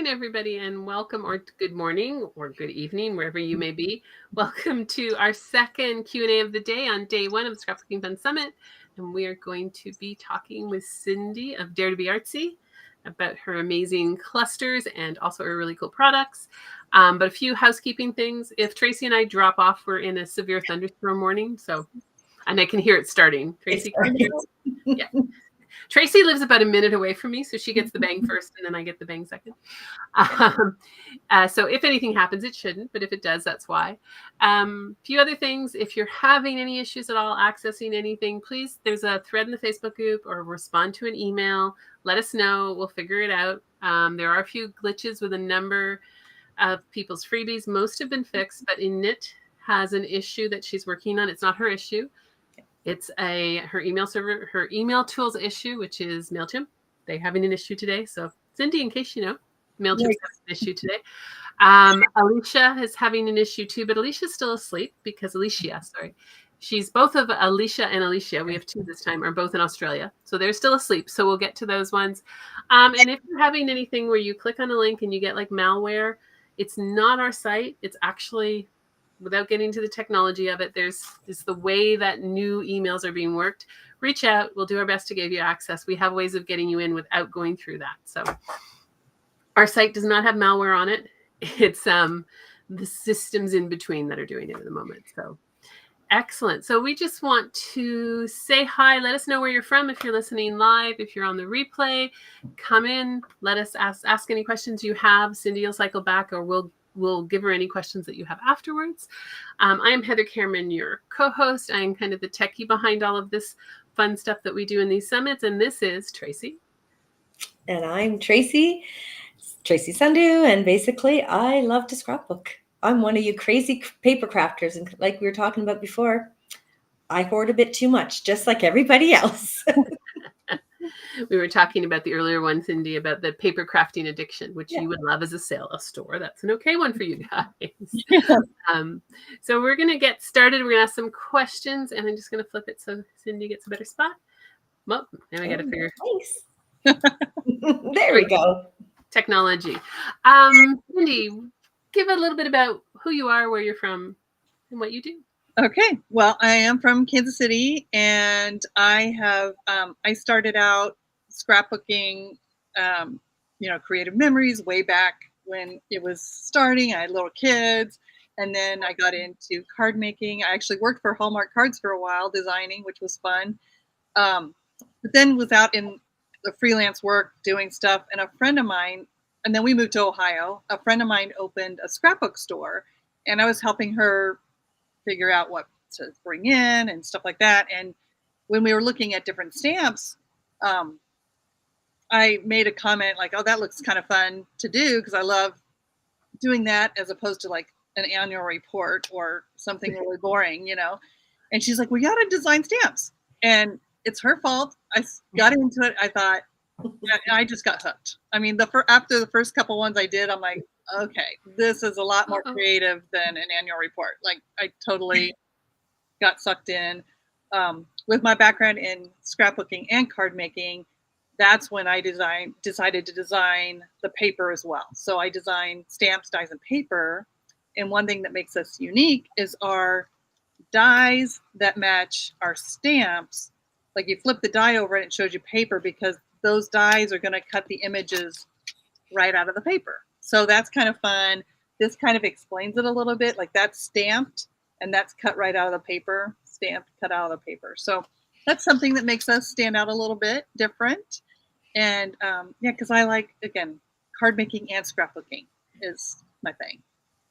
afternoon, everybody, and welcome, or good morning, or good evening, wherever you may be. Welcome to our second Q&A of the day on day one of the Scrapbooking Fun Summit. And we are going to be talking with Cindy of Dare to be Artsy about her amazing clusters and also her really cool products. But a few housekeeping things. If Tracy and I drop off, we're in a severe thunderstorm warning, and I can hear it starting. Tracy, can you hear it? Yeah. Tracy lives about a minute away from me, so she gets the bang first, and then I get the bang second. So if anything happens, it shouldn't, but if it does, that's why. Few other things, if you're having any issues at all accessing anything, please, there's a thread in the Facebook group or respond to an email. Let us know. We'll figure it out. There are a few glitches with a number of people's freebies. Most have been fixed, but Init has an issue that she's working on. It's not her issue. It's her email server, her email tools issue, which is MailChimp. They're having an issue today. So Cindy, in case you know, MailChimp's having an issue today. Alicia is having an issue too, but Alicia's still asleep because she's both of Alicia and Alicia. We have two this time, are both in Australia. So they're still asleep. So we'll get to those ones. And if you're having anything where you click on a link and you get like malware, it's not our site. It's actually, without getting into the technology of it, there's the way that new emails are being worked. Reach out. We'll do our best to give you access. We have ways of getting you in without going through that. So our site does not have malware on it. It's the systems in between that are doing it at the moment. So excellent. So we just want to say hi. Let us know where you're from. If you're listening live, if you're on the replay, come in. Let us ask any questions you have. Cindy will cycle back, or we'll give her any questions that you have afterwards. I am Heather Cameron, your co-host. I am kind of the techie behind all of this fun stuff that we do in these summits. And this is Tracy. And I'm Tracy Sandhu. And basically, I love to scrapbook. I'm one of you crazy paper crafters. And like we were talking about before, I hoard a bit too much, just like everybody else. We were talking about the earlier one, Cindy, about the paper crafting addiction, which you would love as a store. That's an okay one for you guys. So we're going to get started. We're going to ask some questions, and I'm just going to flip it so Cindy gets a better spot. Well, now I got to figure. Thanks. There we go. Technology. Cindy, give a little bit about who you are, where you're from, and what you do. Okay. Well, I am from Kansas City, and I have I started out scrapbooking, creative memories way back when it was starting. I had little kids, and then I got into card making. I actually worked for Hallmark Cards for a while, designing, which was fun. But then was out in the freelance work doing stuff, and a friend of mine, and then we moved to Ohio. A friend of mine opened a scrapbook store, and I was helping her figure out what to bring in and stuff like that. And when we were looking at different stamps, I made a comment like, oh, that looks kind of fun to do, because I love doing that as opposed to like an annual report or something really boring, And she's like, well, you got to design stamps. And it's her fault. I got into it. I thought, I just got hooked. I mean, after the first couple ones I did, I'm like, okay, this is a lot more creative than an annual report. Like, I totally got sucked in. With my background in scrapbooking and card making, that's when I decided to design the paper as well. So I designed stamps, dies, and paper. And one thing that makes us unique is our dies that match our stamps. Like, you flip the die over and it shows you paper, because those dies are going to cut the images right out of the paper. So that's kind of fun. This kind of explains it a little bit. Like, that's stamped and that's cut right out of the paper. Stamped, cut out of the paper. So that's something that makes us stand out a little bit different. And because I like, again, card making and scrapbooking is my thing.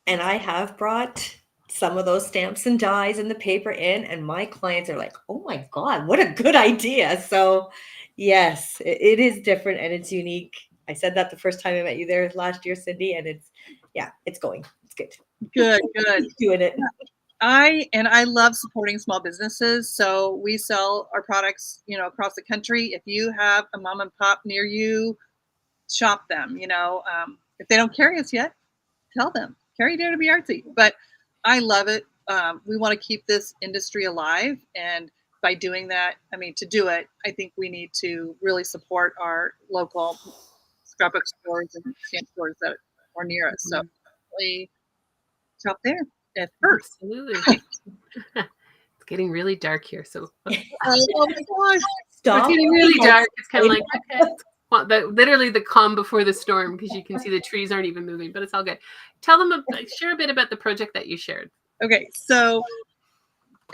And I have brought some of those stamps and dies and the paper in, and my clients are like, oh my God, what a good idea. So yes, it is different and it's unique. I said that the first time I met you there last year, Cindy, and it's going. It's good. Good. Doing it. I love supporting small businesses. So we sell our products, across the country. If you have a mom and pop near you, shop them. If they don't carry us yet, tell them, carry Dare to be Artsy. But I love it. We want to keep this industry alive. And by doing that, to do it, I think we need to really support our local scrapbook stores and stamp stores that are near us. So we shop there at first. Absolutely. It's getting really dark here, so Oh my gosh. Stop. it's getting really dark. It's kind of like, okay, well, literally the calm before the storm, because you can see the trees aren't even moving, but it's all good. Tell them, share a bit about the project that you shared. Okay, so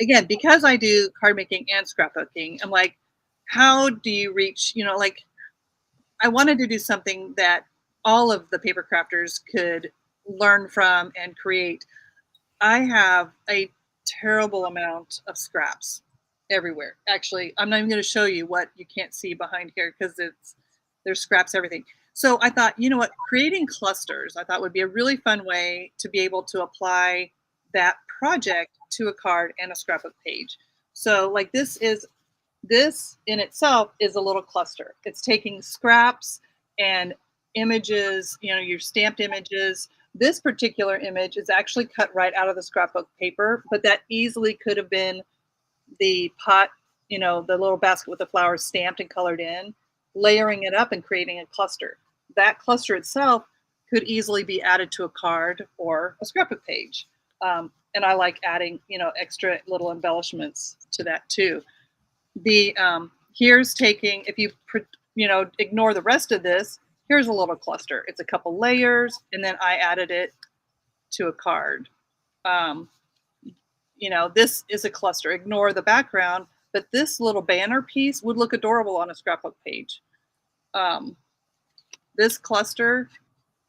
again, because I do card making and scrapbooking, I'm like, how do you reach, like, I wanted to do something that all of the paper crafters could learn from and create. I have a terrible amount of scraps everywhere. Actually, I'm not even going to show you what you can't see behind here because there's scraps everything. So I thought, you know what, creating clusters I thought would be a really fun way to be able to apply that project to a card and a scrapbook page. So like this in itself is a little cluster. It's taking scraps and images, your stamped images. This particular image is actually cut right out of the scrapbook paper, but that easily could have been the pot, the little basket with the flowers stamped and colored in, layering it up and creating a cluster. That cluster itself could easily be added to a card or a scrapbook page. And I like adding, extra little embellishments to that too. Here's taking, if you, ignore the rest of this, here's a little cluster. It's a couple layers, and then I added it to a card. This is a cluster. Ignore the background, but this little banner piece would look adorable on a scrapbook page. This cluster,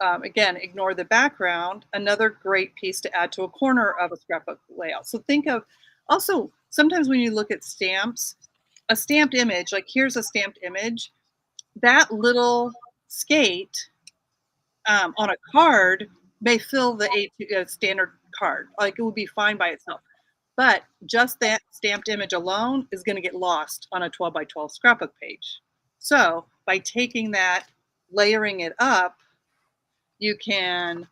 again, ignore the background, another great piece to add to a corner of a scrapbook layout. So think of, also, sometimes when you look at stamps, a stamped image, like here's a stamped image, that little skate on a card may fill the standard card. Like it would be fine by itself. But just that stamped image alone is going to get lost on a 12 by 12 scrapbook page. So by taking that, layering it up, you can,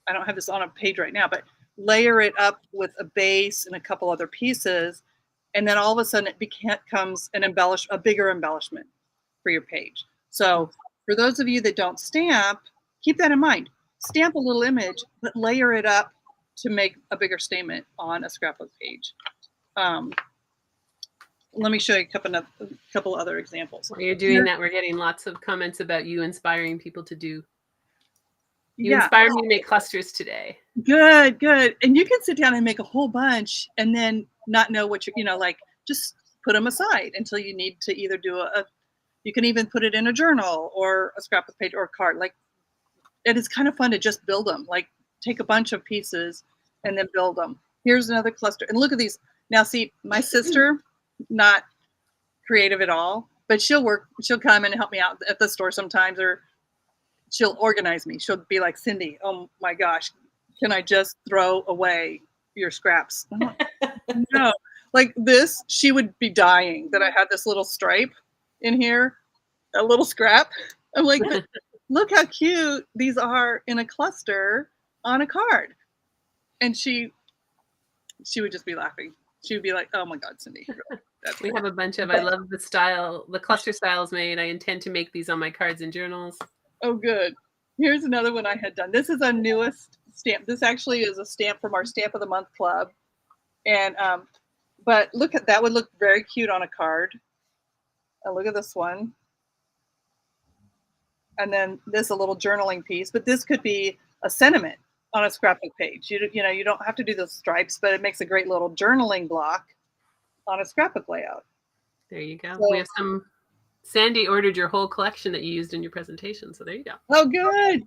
I don't have this on a page right now, but layer it up with a base and a couple other pieces. And then all of a sudden it becomes a bigger embellishment for your page. So for those of you that don't stamp, keep that in mind. Stamp a little image, but layer it up to make a bigger statement on a scrapbook page. Let me show you a couple other examples. While you're doing that, we're getting lots of comments about you inspiring people to do. You inspired me to make clusters today. Good. And you can sit down and make a whole bunch and then not know what like just put them aside until you need to either do you can even put it in a journal or a scrapbook page or a card. Like it is kind of fun to just build them, like take a bunch of pieces and then build them. Here's another cluster. And look at these. Now see, my sister, not creative at all, but she'll come in and help me out at the store sometimes, or she'll organize me. She'll be like, Cindy, oh my gosh, can I just throw away your scraps? No, like this, she would be dying that I had this little stripe in here, a little scrap. I'm like, look how cute these are in a cluster on a card. And she would just be laughing. She would be like, oh my God, Cindy. We have a bunch of, I love the style, the cluster styles made. I intend to make these on my cards and journals. Oh, good. Here's another one I had done. This is our newest stamp. This actually is a stamp from our Stamp of the Month Club. And, but look at that, would look very cute on a card. And look at this one. And then this, a little journaling piece, but this could be a sentiment on a scrapbook page. You don't have to do the stripes, but it makes a great little journaling block on a scrapbook layout. There you go. So, we have Sandy ordered your whole collection that you used in your presentation. So there you go. Oh, good.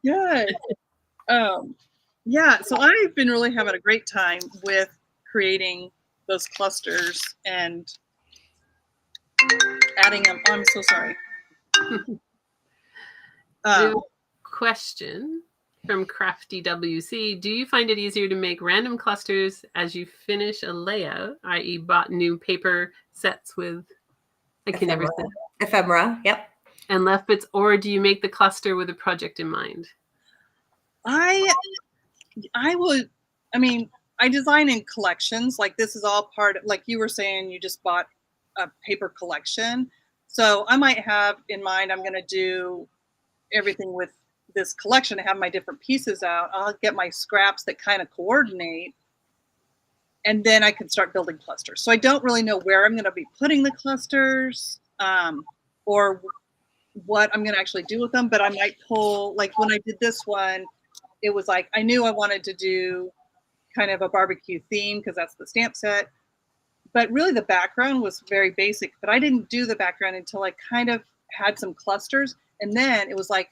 Yeah, so I've been really having a great time with creating those clusters and adding them. Oh, I'm so sorry. Question from Crafty WC. Do you find it easier to make random clusters as you finish a layout, i.e. bought new paper sets with, I can never say ephemera, yep. And left bits, or do you make the cluster with a project in mind? I design in collections. Like this is all part of, like you were saying, you just bought a paper collection. So I might have in mind, I'm going to do everything with this collection. I have my different pieces out. I'll get my scraps that kind of coordinate, and then I can start building clusters. So I don't really know where I'm going to be putting the clusters, or what I'm going to actually do with them, but I might pull, like when I did this one, it was like, I knew I wanted to do kind of a barbecue theme because that's the stamp set, but really the background was very basic, but I didn't do the background until I kind of had some clusters. And then it was like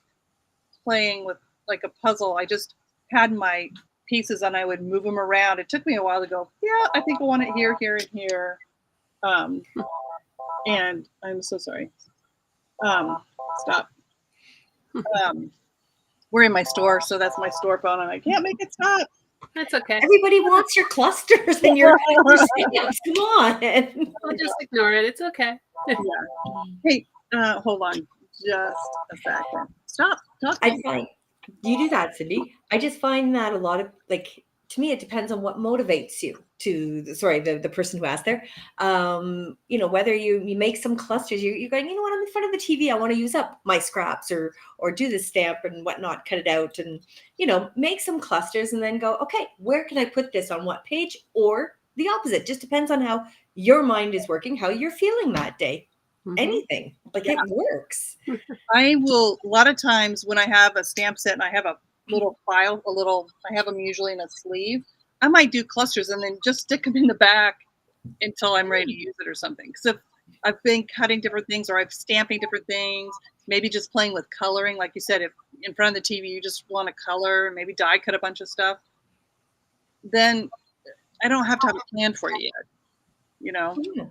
playing with like a puzzle. I just had my pieces and I would move them around. It took me a while to go, yeah, I think I want it here, here, and here. And I'm so sorry. Stop. We're in my store, so that's my store phone, and I can't make it stop. That's okay. Everybody wants your clusters and your stamps. Come on. I'll just ignore it. It's okay. Yeah. Hey, hold on just a second. Stop. I find you do that, Cindy. I just find that a lot of, like, to me, it depends on what motivates you to, sorry, the person who asked there. You know, whether you make some clusters, you're going, you know what, I'm in front of the TV, I want to use up my scraps or do the stamp and whatnot, cut it out and, you know, make some clusters and then go, okay, where can I put this on what page? Or the opposite, just depends on how your mind is working, how you're feeling that day. Anything, like, yeah. It works. I will, a lot of times when I have a stamp set and I have a little file, I have them usually in a sleeve, I might do clusters and then just stick them in the back until I'm ready to use it or something. So if I've been cutting different things or I'm stamping different things, maybe just playing with coloring. Like you said, if in front of the TV you just want to color, maybe die cut a bunch of stuff, then I don't have to have a plan for it yet, you know? Yeah.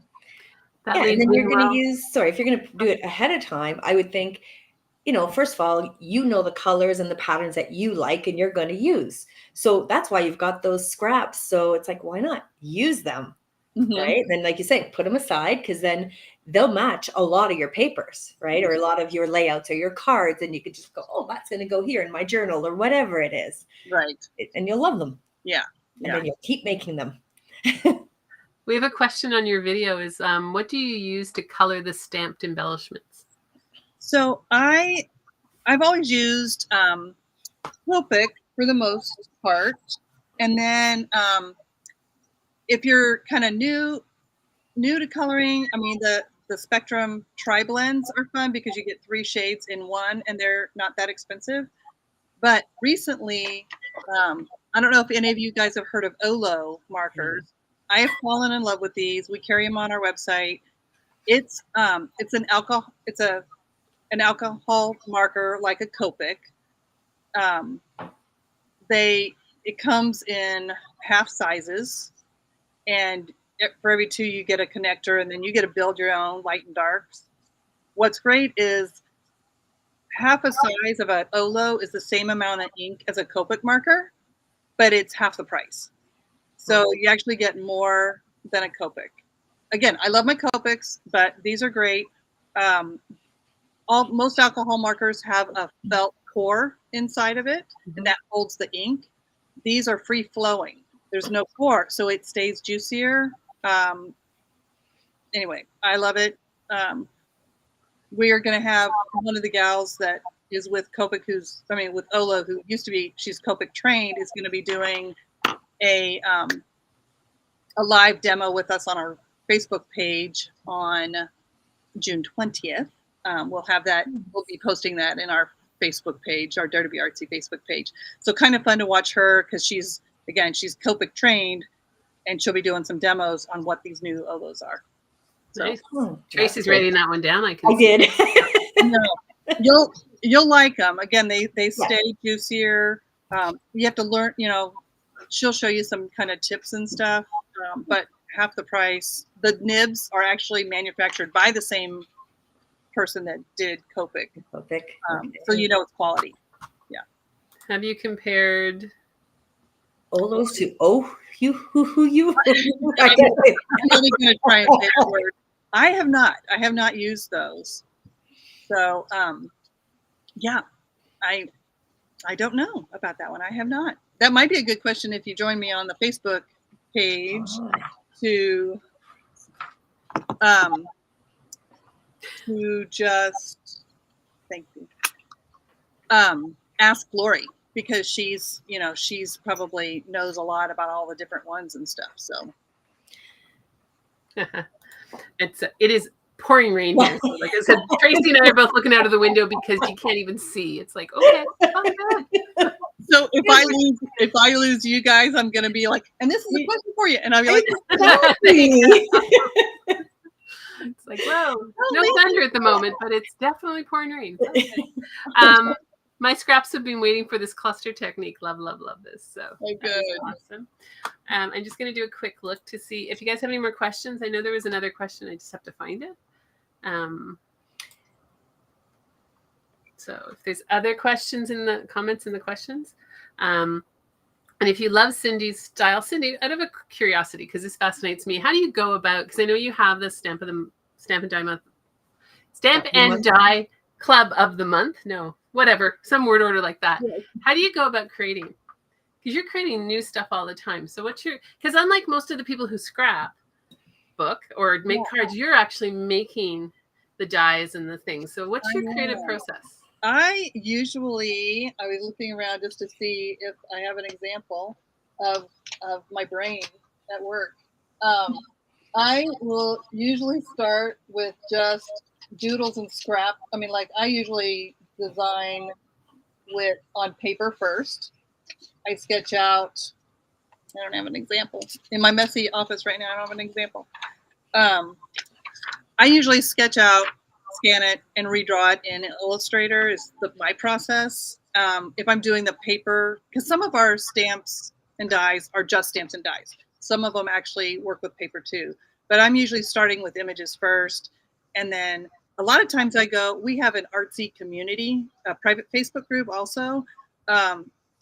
And then you're going to use, sorry, if you're going to do it ahead of time, I would think, you know, first of all, you know the colors and the patterns that you like and you're going to use. So that's why you've got those scraps. So it's like, why not use them? Right? Then, like you say, put them aside because then they'll match a lot of your papers, right? Or a lot of your layouts or your cards. And you could just go, oh, that's going to go here in my journal or whatever it is. Right. And you'll love them. Yeah. And then you'll keep making them. We have a question on your video is, what do you use to color the stamped embellishments? So I've always used Copic for the most part. And then if you're kind of new to coloring, I mean, the Spectrum tri-blends are fun because you get 3 shades in one and they're not that expensive. But recently, I don't know if any of you guys have heard of Olo markers. I have fallen in love with these. We carry them on our website. It's an alcohol marker like a Copic. It comes in half sizes, and for every 2 you get a connector, and then you get to build your own light and darks. What's great is half a size of an Olo is the same amount of ink as a Copic marker, but it's half the price. So you actually get more than a Copic. Again, I love my Copics, but these are great. Most alcohol markers have a felt core inside of it, and that holds the ink. These are free flowing. There's no core, so it stays juicier. Anyway, I love it. We are going to have one of the gals that is with Copic, with Olo, who used to be, she's Copic trained, is going to be doing a live demo with us on our Facebook page on June 20th. We'll have that. We'll be posting that in our Facebook page, our Dare to be Artsy Facebook page. So kind of fun to watch her because she's Copic trained, and she'll be doing some demos on what these new Olos are. So, nice. Tracy's writing that one down. I did. No, you'll like them. Again, they stay juicier. You have to learn. You know, she'll show you some kind of tips and stuff, but half the price. The nibs are actually manufactured by the same person that did Copic. So you know it's quality. Yeah. Have you compared Olos to you? I'm really going to try and say the word. I have not used those. So yeah, I don't know about that one. I have not. That might be a good question if you join me on the Facebook page to just, thank you. ask Lori, because she's probably knows a lot about all the different ones and stuff. So it is pouring rain here. So like I said, Tracy and I are both looking out of the window because you can't even see. It's like, okay, oh, good. So if I lose you guys, I'm gonna be like, and this is a question for you, and I'll be like, it's like, whoa, no thunder at the moment, but it's definitely pouring rain. Okay. My scraps have been waiting for this cluster technique. Love, love, love this. So good. Awesome. I'm just going to do a quick look to see if you guys have any more questions. I know there was another question. I just have to find it. So if there's other questions in the comments in the questions, and if you love Cindy's style, Cindy, out of a curiosity, because this fascinates me, how do you go about, because I know you have the Stamp and Die month, Stamp and Die Club of the month. No, whatever, some word order like that. Yes. How do you go about creating? Because you're creating new stuff all the time. So because unlike most of the people who scrap book or make cards, you're actually making the dies and the things. So what's your creative process? I was looking around just to see if I have an example of my brain at work. I will usually start with just doodles and scrap. I mean, like, I usually design on paper first. I sketch out. I don't have an example in my messy office right now. I don't have an example. I usually sketch out, scan it, and redraw it in Illustrator is my process. If I'm doing the paper, because some of our stamps and dies are just stamps and dies. Some of them actually work with paper too. But I'm usually starting with images first. And then a lot of times we have an Artzy community, a private Facebook group also.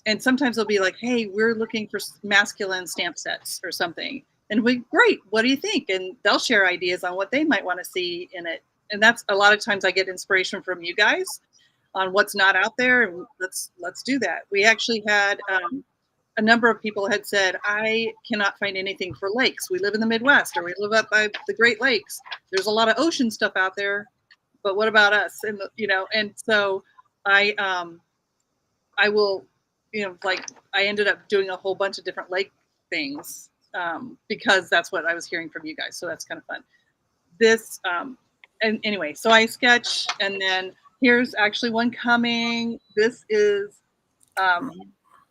And sometimes they'll be like, hey, we're looking for masculine stamp sets or something. And great, what do you think? And they'll share ideas on what they might want to see in it. And that's a lot of times I get inspiration from you guys on what's not out there. And let's do that. We actually had a number of people had said, I cannot find anything for lakes. We live in the Midwest, or we live up by the Great Lakes. There's a lot of ocean stuff out there, but what about us? And and so I will, like, I ended up doing a whole bunch of different lake things because that's what I was hearing from you guys. So that's kind of fun. And anyway, so I sketch, and then here's actually one coming. This is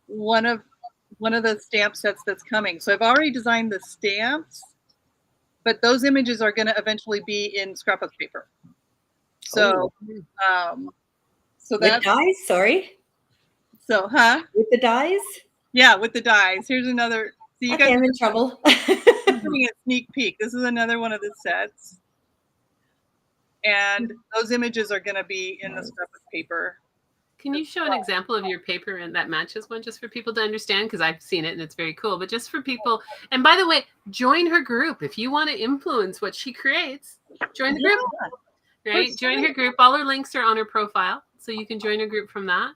one of the stamp sets that's coming. So I've already designed the stamps, but those images are going to eventually be in scrapbook paper. So, so with dies. Sorry. So, with the dies? Yeah, with the dies. Here's another. So you guys I'm in trouble. Giving a sneak peek. This is another one of the sets, and those images are going to be in the scrapbook paper. Can you show an example of your paper and that matches one, just for people to understand? Because I've seen it and it's very cool. But just for people, and by the way, join her group if you want to influence what she creates. Join the group, right? Join her group. All her links are on her profile, so you can join her group from that.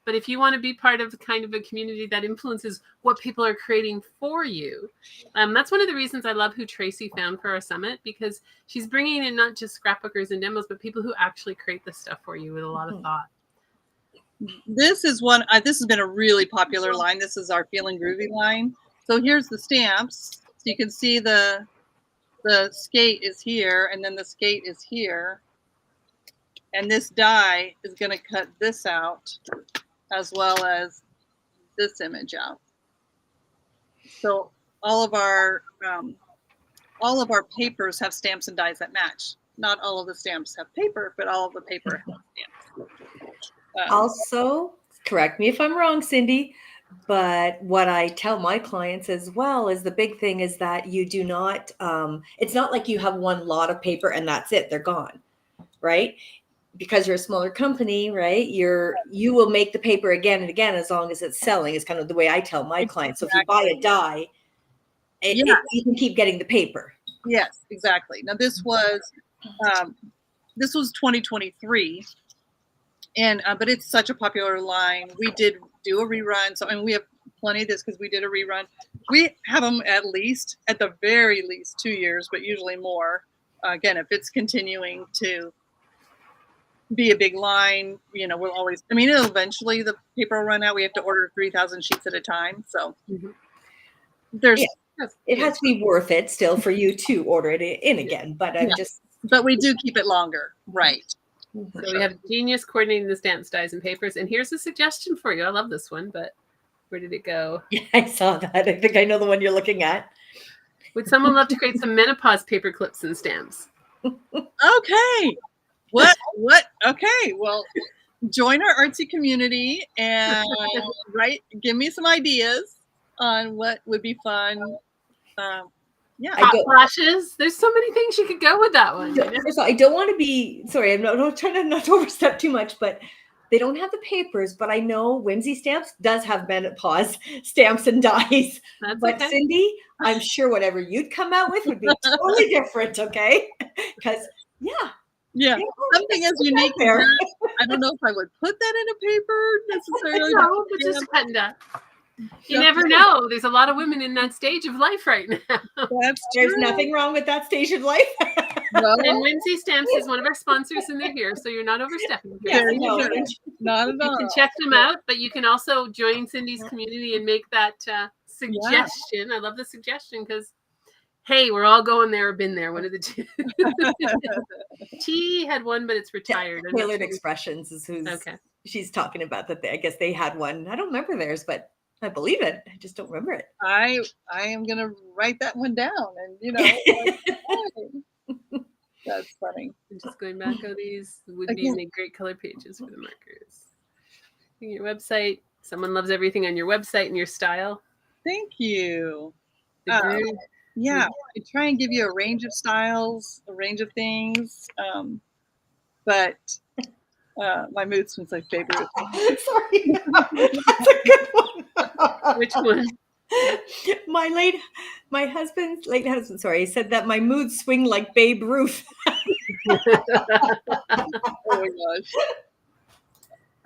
But if you want to be part of kind of a community that influences what people are creating for you, that's one of the reasons I love who Tracy found for our summit, because she's bringing in not just scrapbookers and demos, but people who actually create this stuff for you with a lot of thought. This is one. This has been a really popular line. This is our Feeling Groovy line. So here's the stamps. So you can see the skate is here, and then the skate is here. And this die is going to cut this out, as well as this image out. So all of our papers have stamps and dies that match. Not all of the stamps have paper, but all of the paper has stamps. Also, correct me if I'm wrong, Cindy, but what I tell my clients as well is the big thing is that you do not, it's not like you have one lot of paper and that's it, they're gone, right? Because you're a smaller company, right? You will make the paper again and again as long as it's selling, is kind of the way I tell my clients. So if you buy a die, you can keep getting the paper. Yes, exactly. Now this was 2023. And but it's such a popular line. We did do a rerun. So, and we have plenty of this because we did a rerun. We have them at the very least 2 years, but usually more. Again, if it's continuing to be a big line. You know, we'll always, I mean, eventually the paper will run out. We have to order 3,000 sheets at a time. So there's, it has to be worth it still for you to order it in again. But I'm just, but we do keep it longer. Right. So we have genius coordinating the stamps, dies, and papers. And here's a suggestion for you. I love this one, but where did it go? Yeah, I saw that. I think I know the one you're looking at. Would someone love to create some menopause paper clips and stamps? Okay. What? Okay. Well, join our artsy community and give me some ideas on what would be fun. Hot flashes. There's so many things you could go with that one. First of all, I don't want to be, sorry, I'm not trying to not overstep too much, but they don't have the papers, but I know Whimsy Stamps does have menopause stamps and dies. But okay. Cindy, I'm sure whatever you'd come out with would be totally different, okay? Because, something is unique there. I don't know if I would put that in a paper necessarily. No, but just cut and dye. You never know. There's a lot of women in that stage of life right now. There's nothing wrong with that stage of life. And Whimsy Stamps is one of our sponsors, and they're here, so you're not overstepping. Not at all. You can check them out, but you can also join Cindy's community and make that suggestion. I love the suggestion because, hey, we're all going there or been there. One of the two. T had one, but it's retired. Tailored Expressions is who's she's talking about that. I guess they had one. I don't remember theirs, but I believe it. I just don't remember it. I am gonna write that one down, and that's funny. And just going back, these would make great color pages for the markers. Your website. Someone loves everything on your website and your style. Thank you. I try and give you a range of styles, a range of things, but my mood swings like favorite. Sorry, that's a good one. Which one? My husband's late husband. Sorry, he said that my moods swing like Babe Ruth. Oh my gosh.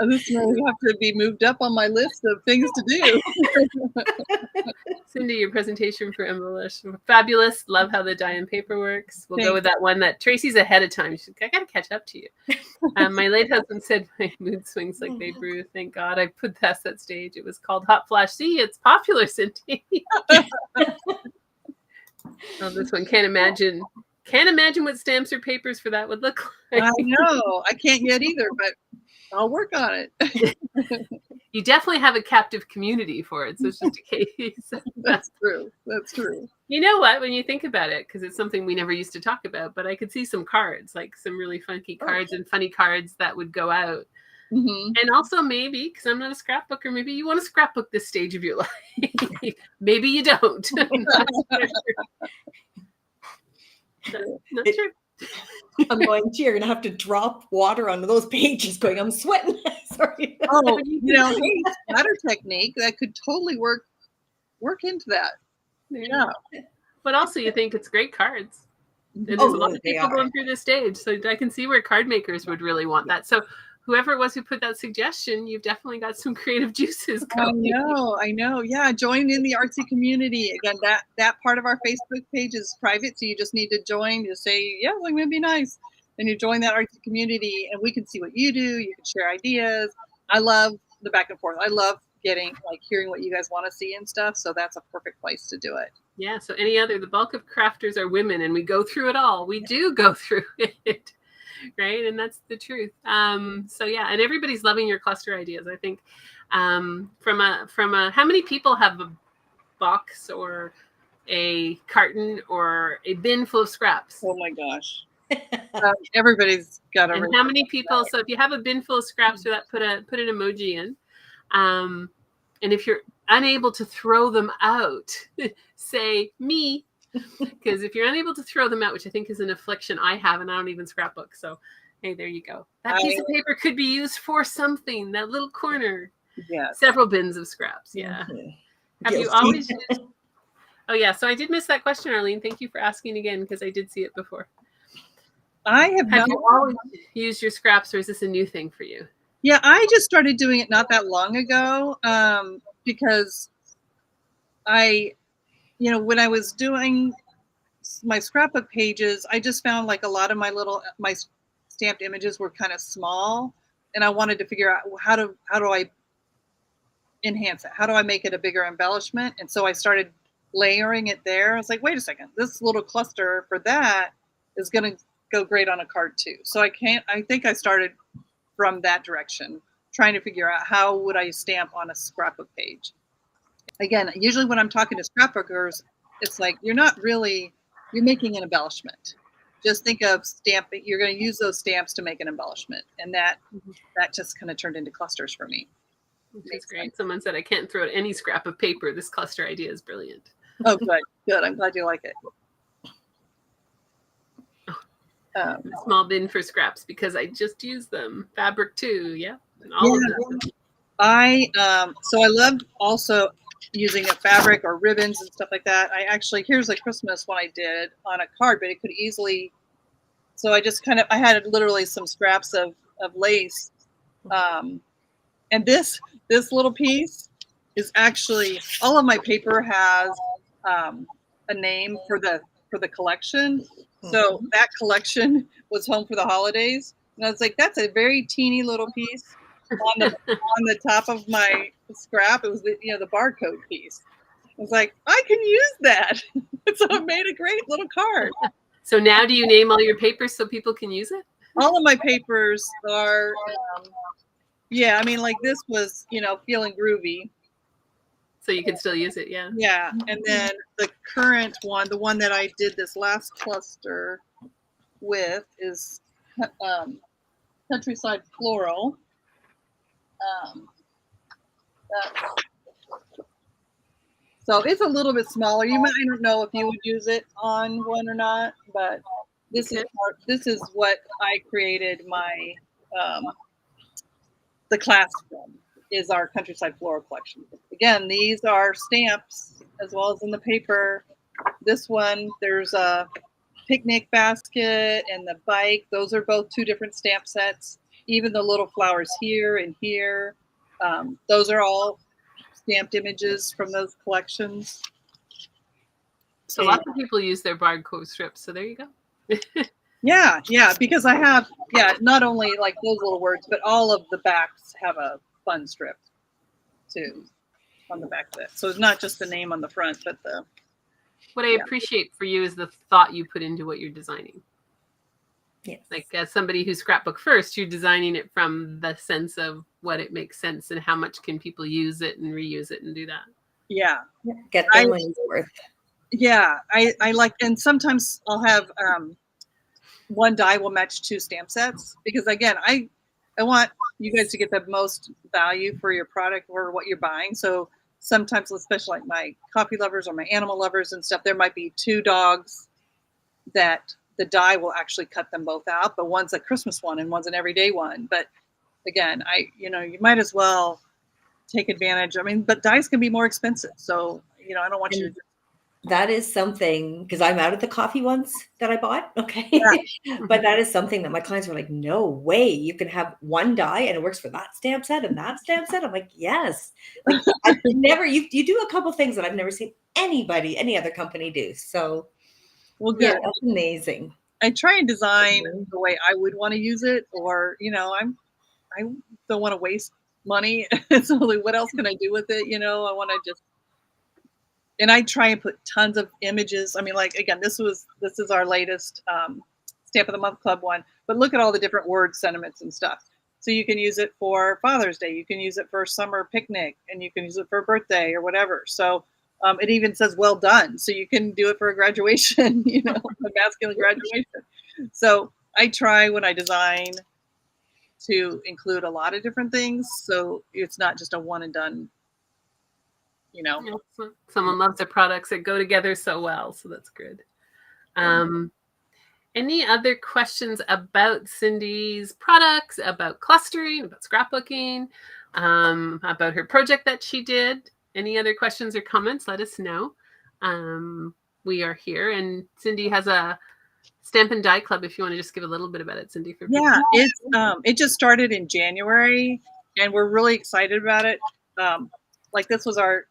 This will have to be moved up on my list of things to do. Cindy, your presentation for Embellish. Fabulous. Love how the dye and paper works. We'll go with that one that Tracy's ahead of time. I got to catch up to you. My late husband said my mood swings like Babe Ruth. Thank God I put past that stage. It was called Hot Flash. See, it's popular, Cindy. This one can't imagine. Can't imagine what stamps or papers for that would look like. I know. I can't yet either, but I'll work on it. You definitely have a captive community for it, so it's just a case. That's true. That's true. You know what? When you think about it, because it's something we never used to talk about, but I could see some cards, like some really funky cards and funny cards that would go out. Mm-hmm. And also maybe, because I'm not a scrapbooker, maybe you want to scrapbook this stage of your life. Maybe you don't. Not sure. I'm going, gee, you're going to have to drop water onto those pages going, I'm sweating. Sorry. Oh, splatter technique, that could totally work into that. Yeah. But also you think it's great cards. And there's a lot of people going through this stage. So I can see where card makers would really want that. So whoever it was who put that suggestion, you've definitely got some creative juices going. I know. Yeah, join in the artsy community. Again, that part of our Facebook page is private, so you just need to join. Just say, yeah, I'm going to be nice. And you join that artsy community, and we can see what you do. You can share ideas. I love the back and forth. I love hearing what you guys want to see and stuff. So that's a perfect place to do it. Yeah. So the bulk of crafters are women, and we go through it all. We do go through it. Right. And that's the truth. So yeah, and everybody's loving your cluster ideas. I think from a how many people have a box or a carton or a bin full of scraps? Oh my gosh. Everybody's got a. And how many people? So if you have a bin full of scraps, or that put an emoji in. And if you're unable to throw them out, say me. Because if you're unable to throw them out, which I think is an affliction I have, and I don't even scrapbook. So, hey, there you go. That piece of paper could be used for something, that little corner. Yeah. Several bins of scraps. Yeah. Mm-hmm. Have you always used... Oh, yeah. So I did miss that question, Arlene. Thank you for asking again, because I did see it before. Have you always used your scraps, or is this a new thing for you? Yeah, I just started doing it not that long ago because when I was doing my scrapbook pages, I just found like a lot of my stamped images were kind of small, and I wanted to figure out how do I enhance it? How do I make it a bigger embellishment? And so I started layering it there. I was like, wait a second, this little cluster for that is going to go great on a card too. So I think I started from that direction, trying to figure out how would I stamp on a scrapbook page. Again, usually when I'm talking to scrapbookers, it's like, you're making an embellishment. Just think of stamping. You're going to use those stamps to make an embellishment. And that just kind of turned into clusters for me. Which is great. Someone said, I can't throw out any scrap of paper. This cluster idea is brilliant. Oh, good. I'm glad you like it. A small bin for scraps because I just use them. Fabric too, yeah. And all of them. I loved also using a fabric or ribbons and stuff like that. Here's a Christmas one I did on a card, but it could easily. So I had literally some scraps of lace, and this little piece is actually, all of my paper has a name for the collection. So that collection was home for the holidays. And I was like, that's a very teeny little piece on the top of my scrap. It was the barcode piece. I was like, I can use that. So it made a great little card. So now do you name all your papers so people can use it? All of my papers are, like this was, feeling groovy. So you can still use it, yeah. Yeah, and then the current one, the one that I did this last cluster with, is Countryside Floral. So it's a little bit smaller. I don't know if you would use it on one or not, but this is what I created my the class from. Is our Countryside Floral collection. Again, these are stamps as well as in the paper. This one, there's a picnic basket and the bike. Those are both 2 different stamp sets. Even the little flowers here and here. Those are all stamped images from those collections. So lots of people use their barcode strips. So there you go. Yeah, because I have, not only like those little words, but all of the backs have a fun strip too on the back of it. So it's not just the name on the front, but what I appreciate for you is the thought you put into what you're designing. Yes. Like as somebody who scrapbook first, you're designing it from the sense of what it makes sense and how much can people use it and reuse it and do that. Yeah. Get their money's worth. Yeah. I like, and sometimes I'll have one die will match 2 stamp sets because again, I want you guys to get the most value for your product or what you're buying. So sometimes, especially like my coffee lovers or my animal lovers and stuff, there might be 2 dogs that the die will actually cut them both out, but one's a Christmas one and one's an everyday one. But again, you might as well take advantage. I mean, but dies can be more expensive. So, I don't want you to. That is something, because I'm out of the coffee ones that I bought. Okay. Yeah. But that is something that my clients were like, no way, you can have one die and it works for that stamp set and that stamp set. I'm like, yes. Like I've never, you do a couple things that I've never seen any other company do. So Well, good. Yeah, that's amazing. I try and design the way I would want to use it, or I don't want to waste money. So like, what else can I do with it? I want to just, and I try and put tons of images. I mean, like again, this is our latest Stamp of the Month Club one. But look at all the different words, sentiments, and stuff. So you can use it for Father's Day. You can use it for summer picnic, and you can use it for a birthday or whatever. So it even says "well done," so you can do it for a graduation. A masculine graduation. So I try when I design to include a lot of different things, so it's not just a one and done. Someone loves their products that go together so well, so that's good. Any other questions about Cindy's products, about clustering, about scrapbooking, about her project that she did? Any other questions or comments? Let us know. We are here, and Cindy has a Stamp and Die Club. If you want to just give a little bit about it, Cindy. It just started in January, and we're really excited about it. Like this was our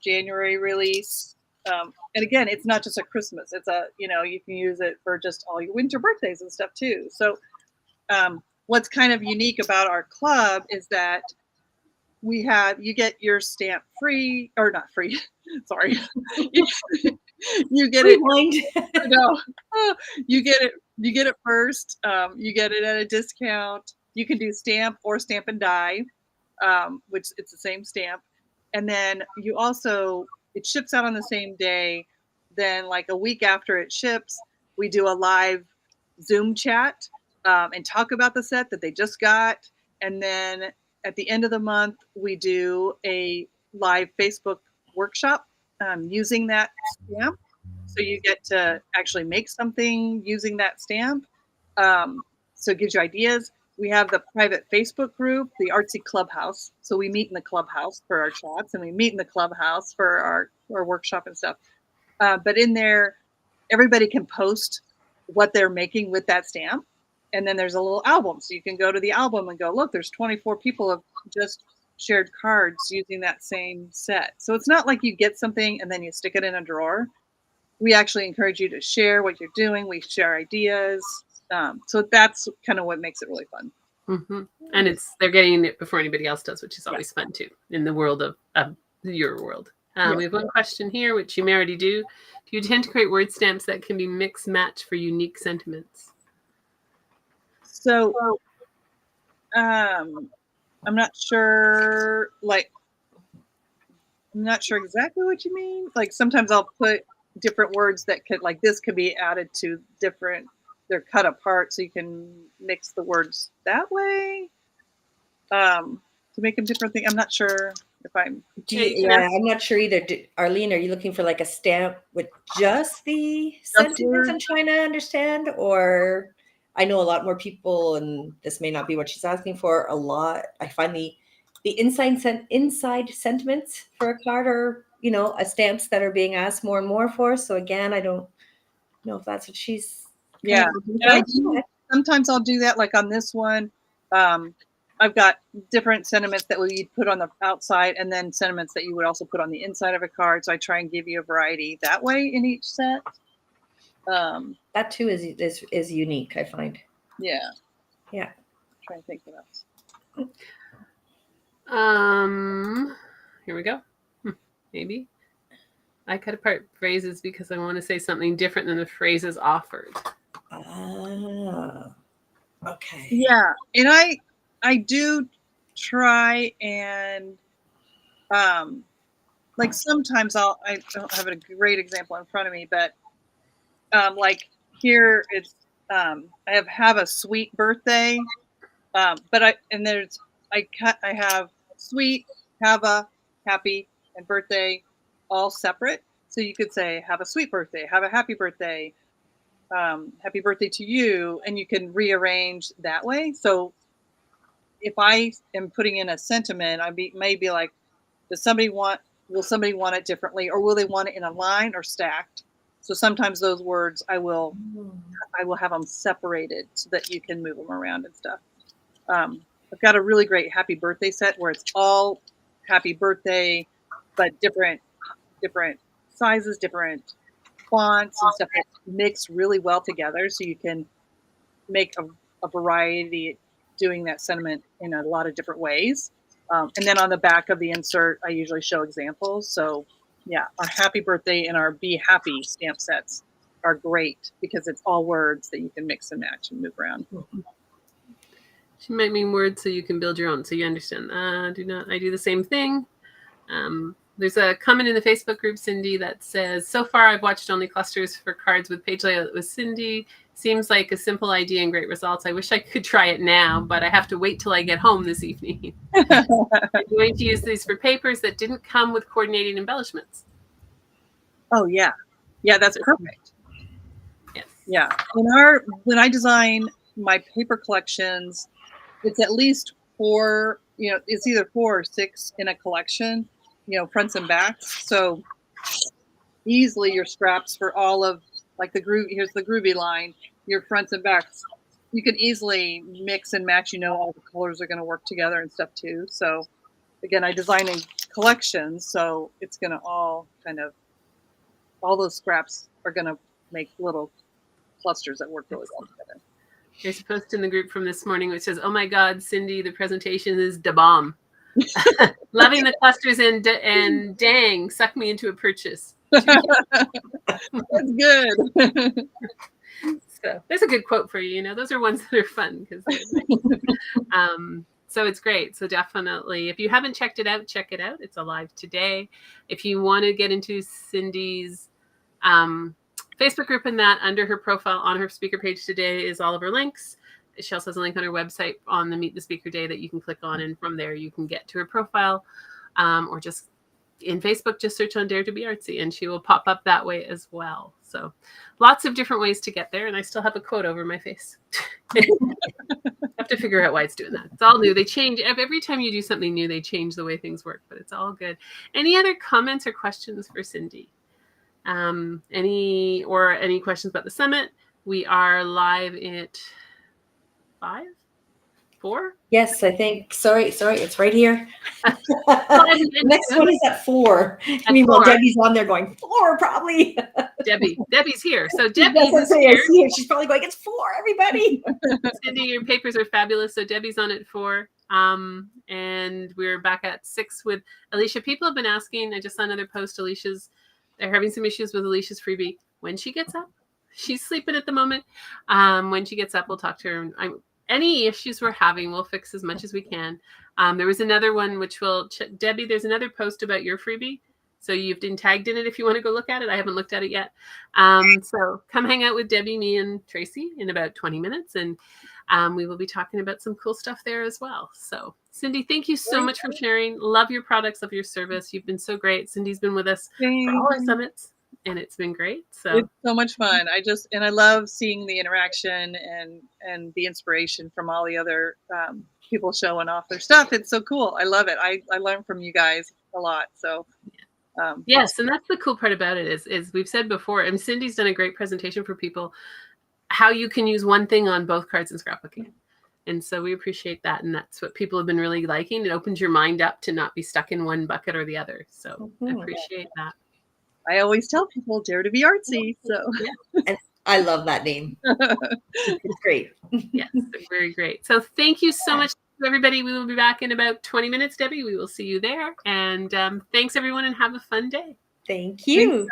January release. And again, it's not just a Christmas. It's you can use it for just all your winter birthdays and stuff too. So what's kind of unique about our club is that you get your stamp free, or not free, sorry. You get it. No, you get it first. You get it at a discount. You can do stamp or stamp and die, which it's the same stamp. And then it ships out on the same day. Then like a week after it ships, we do a live Zoom chat and talk about the set that they just got. And then at the end of the month, we do a live Facebook workshop using that stamp. So you get to actually make something using that stamp. So it gives you ideas. We have the private Facebook group, the Artzy Clubhouse. So we meet in the clubhouse for our chats, and we meet in the clubhouse for our workshop and stuff. But in there, everybody can post what they're making with that stamp. And then there's a little album. So you can go to the album and go, look, there's 24 people have just shared cards using that same set. So it's not like you get something and then you stick it in a drawer. We actually encourage you to share what you're doing. We share ideas. So that's kind of what makes it really fun. Mm-hmm. And they're getting it before anybody else does, which is always fun too, in the world of your world. We have one question here, which you may already do. Do you tend to create word stamps that can be mix match for unique sentiments? So I'm not sure, I'm not sure exactly what you mean. Like sometimes I'll put different words that this could be added to different, they're cut apart so you can mix the words that way to make them different things. I'm not sure if I'm. I'm not sure either. Arlene, are you looking for like a stamp with just the sentiments I'm trying to understand? Or I know a lot more people, and this may not be what she's asking for. I find the inside sentiments for a card are, stamps that are being asked more and more for. So again, I don't know if that's what she's. Yeah. Sometimes I'll do that. Like on this one, I've got different sentiments that we put on the outside, and then sentiments that you would also put on the inside of a card. So I try and give you a variety that way in each set. That too is unique, I find. Yeah. Yeah. I'm trying to think what else. Here we go. Maybe. I cut apart phrases because I want to say something different than the phrases offered. Okay. Yeah, and I do try and like sometimes I don't have a great example in front of me, but like here it's I have a sweet birthday, but I have sweet, have a, happy, and birthday all separate. So you could say have a sweet birthday, have a happy birthday, happy birthday to you, and you can rearrange that way. So if I am putting in a sentiment, may be like, will somebody want it differently, or will they want it in a line or stacked? So sometimes those words I will have them separated so that you can move them around and stuff. I've got a really great happy birthday set where it's all happy birthday, but different sizes, different fonts and stuff that mix really well together, so you can make a variety doing that sentiment in a lot of different ways. And then on the back of the insert, I usually show examples. So yeah, our happy birthday and our be happy stamp sets are great because it's all words that you can mix and match and move around. She might mean words so you can build your own. So you understand. I do the same thing. There's a comment in the Facebook group, Cindy, that says, so far I've watched only clusters for cards with page layout with Cindy. Seems like a simple idea and great results. I wish I could try it now, but I have to wait till I get home this evening. I'm going to use these for papers that didn't come with coordinating embellishments. Oh, yeah. Yeah, that's perfect. Yes. Yeah. When I design my paper collections, it's at least 4, it's either 4 or 6 in a collection, fronts and backs. So easily your scraps for all of here's the groovy line, your fronts and backs, you can easily mix and match, all the colors are going to work together and stuff too. So again, I design in collections, so it's going to all those scraps are going to make little clusters that work really well together. There's a post in the group from this morning which says, "Oh my God, Cindy, the presentation is da bomb. Loving the clusters and dang, suck me into a purchase." That's good. So there's a good quote for you. You know, those are ones that are fun because so it's great. So definitely, if you haven't checked it out, check it out. It's alive today. If you want to get into Cindy's Facebook group, and that under her profile on her speaker page today is all of her links. She also has a link on her website on the Meet the Speaker Day that you can click on, and from there you can get to her profile, or just in Facebook, just search on Dare to Be Artsy, and she will pop up that way as well. So lots of different ways to get there, and I still have a quote over my face. I have to figure out why it's doing that. It's all new. They change every time you do something new. They change the way things work, but it's all good. Any other comments or questions for Cindy? Any questions about the summit? We are live at 5, 4. Yes, I think. Sorry, it's right here. The next one is at 4. I mean, well, Debbie's on there going 4 probably. Debbie's here. So Debbie's here. She's probably going, it's 4, everybody. Cindy, your papers are fabulous. So Debbie's on at 4. And we're back at 6 with Alicia. People have been asking. I just saw another post. They're having some issues with Alicia's freebie. When she gets up, she's sleeping at the moment. When she gets up, we'll talk to her. Any issues we're having, we'll fix as much as we can. There was another one which Debbie, there's another post about your freebie. So you've been tagged in it if you want to go look at it. I haven't looked at it yet. So come hang out with Debbie, me, and Tracy in about 20 minutes. And we will be talking about some cool stuff there as well. So Cindy, thank you so much for sharing. Love your products, love your service. You've been so great. Cindy's been with us for all our summits, and it's been great. So it's so much fun. I love seeing the interaction and the inspiration from all the other people showing off their stuff. It's so cool. I love it. I learn from you guys a lot. So yes, and that's the cool part about it is we've said before, and Cindy's done a great presentation for people how you can use one thing on both cards in scrapbooking. And so we appreciate that. And that's what people have been really liking. It opens your mind up to not be stuck in one bucket or the other. So I appreciate that. I always tell people, dare to be artsy. So and I love that name. It's great. Yes, very great. So thank you so much, everybody. We will be back in about 20 minutes, Debbie. We will see you there. And thanks, everyone, and have a fun day. Thank you.